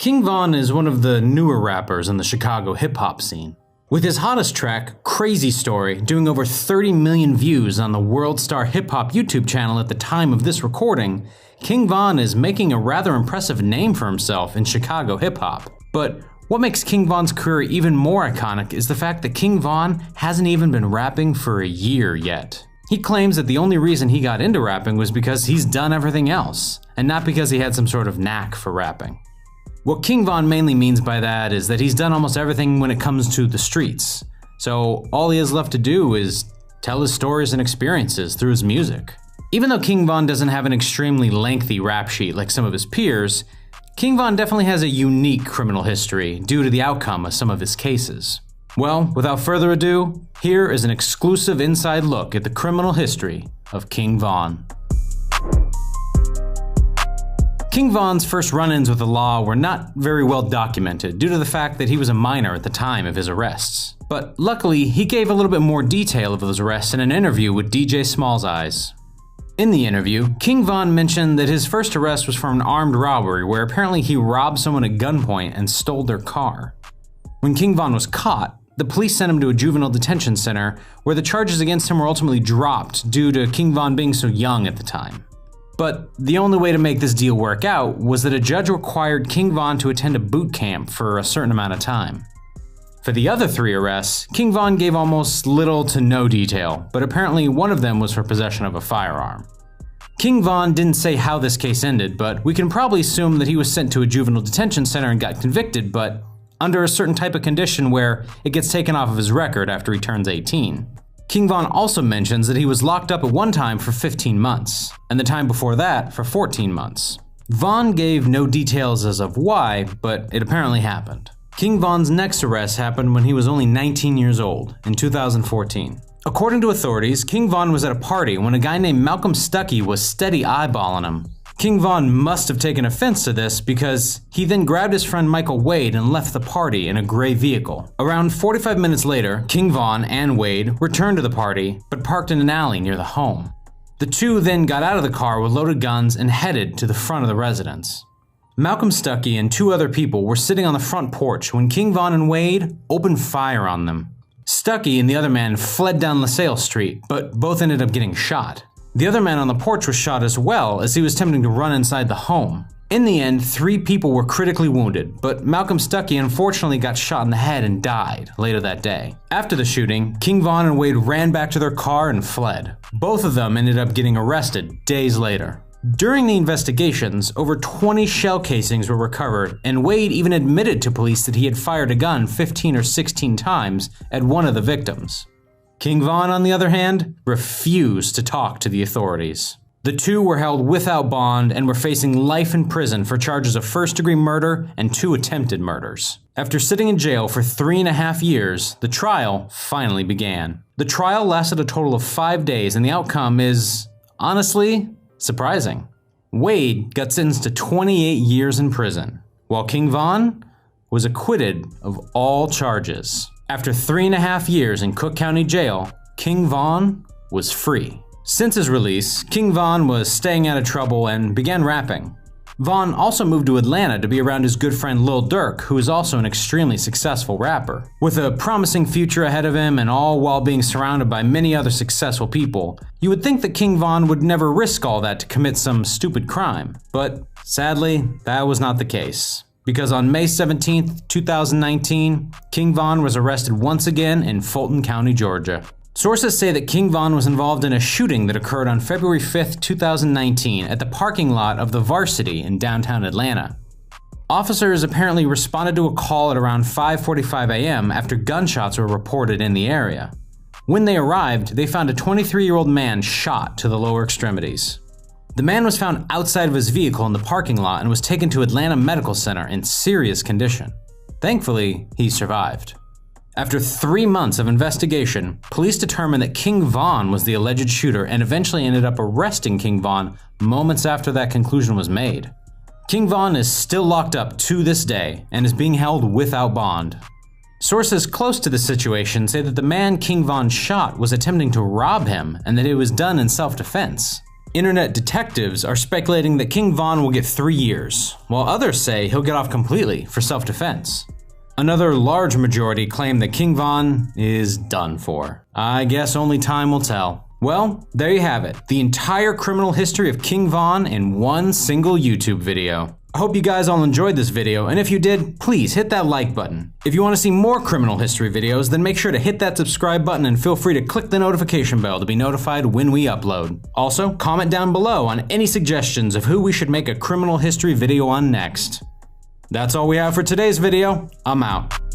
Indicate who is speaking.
Speaker 1: King Von is one of the newer rappers in the Chicago hip-hop scene. With his hottest track, Crazy Story, doing over 30 million views on the World Star Hip Hop YouTube channel at the time of this recording, King Von is making a rather impressive name for himself in Chicago hip hop. But what makes King Von's career even more iconic is the fact that King Von hasn't even been rapping for a year yet. He claims that the only reason he got into rapping was because he's done everything else, and not because he had some sort of knack for rapping. What King Von mainly means by that is that he's done almost everything when it comes to the streets. So all he has left to do is tell his stories and experiences through his music. Even though King Von doesn't have an extremely lengthy rap sheet like some of his peers, King Von definitely has a unique criminal history due to the outcome of some of his cases. Well, without further ado, here is an exclusive inside look at the criminal history of King Von. King Von's first run-ins with the law were not very well documented due to the fact that he was a minor at the time of his arrests. But luckily, he gave a little bit more detail of those arrests in an interview with DJ Small's Eyes. In the interview, King Von mentioned that his first arrest was for an armed robbery where apparently he robbed someone at gunpoint and stole their car. When King Von was caught, the police sent him to a juvenile detention center where the charges against him were ultimately dropped due to King Von being so young at the time. But the only way to make this deal work out was that a judge required King Von to attend a boot camp for a certain amount of time. For the other 3 arrests, King Von gave almost little to no detail, but apparently one of them was for possession of a firearm. King Von didn't say how this case ended, but we can probably assume that he was sent to a juvenile detention center and got convicted, but under a certain type of condition where it gets taken off of his record after he turns 18. King Von also mentions that he was locked up at one time for 15 months, and the time before that for 14 months. Von gave no details as of why, but it apparently happened. King Von's next arrest happened when he was only 19 years old, in 2014. According to authorities, King Von was at a party when a guy named Malcolm Stuckey was steady eyeballing him. King Von must have taken offense to this because he then grabbed his friend Michael Wade and left the party in a gray vehicle. Around 45 minutes later, King Von and Wade returned to the party, but parked in an alley near the home. The two then got out of the car with loaded guns and headed to the front of the residence. Malcolm Stuckey and 2 other people were sitting on the front porch when King Von and Wade opened fire on them. Stuckey and the other man fled down LaSalle Street, but both ended up getting shot. The other man on the porch was shot as well as he was attempting to run inside the home. In the end, 3 people were critically wounded, but Malcolm Stuckey unfortunately got shot in the head and died later that day. After the shooting, King Von and Wade ran back to their car and fled. Both of them ended up getting arrested days later. During the investigations, over 20 shell casings were recovered, and Wade even admitted to police that he had fired a gun 15 or 16 times at one of the victims. King Von, on the other hand, refused to talk to the authorities. The 2 were held without bond and were facing life in prison for charges of first-degree murder and 2 attempted murders. After sitting in jail for 3.5 years, the trial finally began. The trial lasted a total of 5 days, and the outcome is, honestly, surprising. Wade got sentenced to 28 years in prison, while King Von was acquitted of all charges. After 3.5 years in Cook County Jail, King Von was free. Since his release, King Von was staying out of trouble and began rapping. Von also moved to Atlanta to be around his good friend Lil Durk, who is also an extremely successful rapper. With a promising future ahead of him and all while being surrounded by many other successful people, you would think that King Von would never risk all that to commit some stupid crime. But sadly, that was not the case. Because on May 17th, 2019, King Von was arrested once again in Fulton County, Georgia. Sources say that King Von was involved in a shooting that occurred on February 5th, 2019 at the parking lot of the Varsity in downtown Atlanta. Officers apparently responded to a call at around 5:45 a.m. after gunshots were reported in the area. When they arrived, they found a 23-year-old man shot to the lower extremities. The man was found outside of his vehicle in the parking lot and was taken to Atlanta Medical Center in serious condition. Thankfully, he survived. After 3 months of investigation, police determined that King Von was the alleged shooter and eventually ended up arresting King Von moments after that conclusion was made. King Von is still locked up to this day and is being held without bond. Sources close to the situation say that the man King Von shot was attempting to rob him and that it was done in self-defense. Internet detectives are speculating that King Von will get 3 years, while others say he'll get off completely for self-defense. Another large majority claim that King Von is done for. I guess only time will tell. Well, there you have it, the entire criminal history of King Von in one single YouTube video. I hope you guys all enjoyed this video, and if you did, please hit that like button. If you want to see more criminal history videos, then make sure to hit that subscribe button and feel free to click the notification bell to be notified when we upload. Also, comment down below on any suggestions of who we should make a criminal history video on next. That's all we have for today's video. I'm out.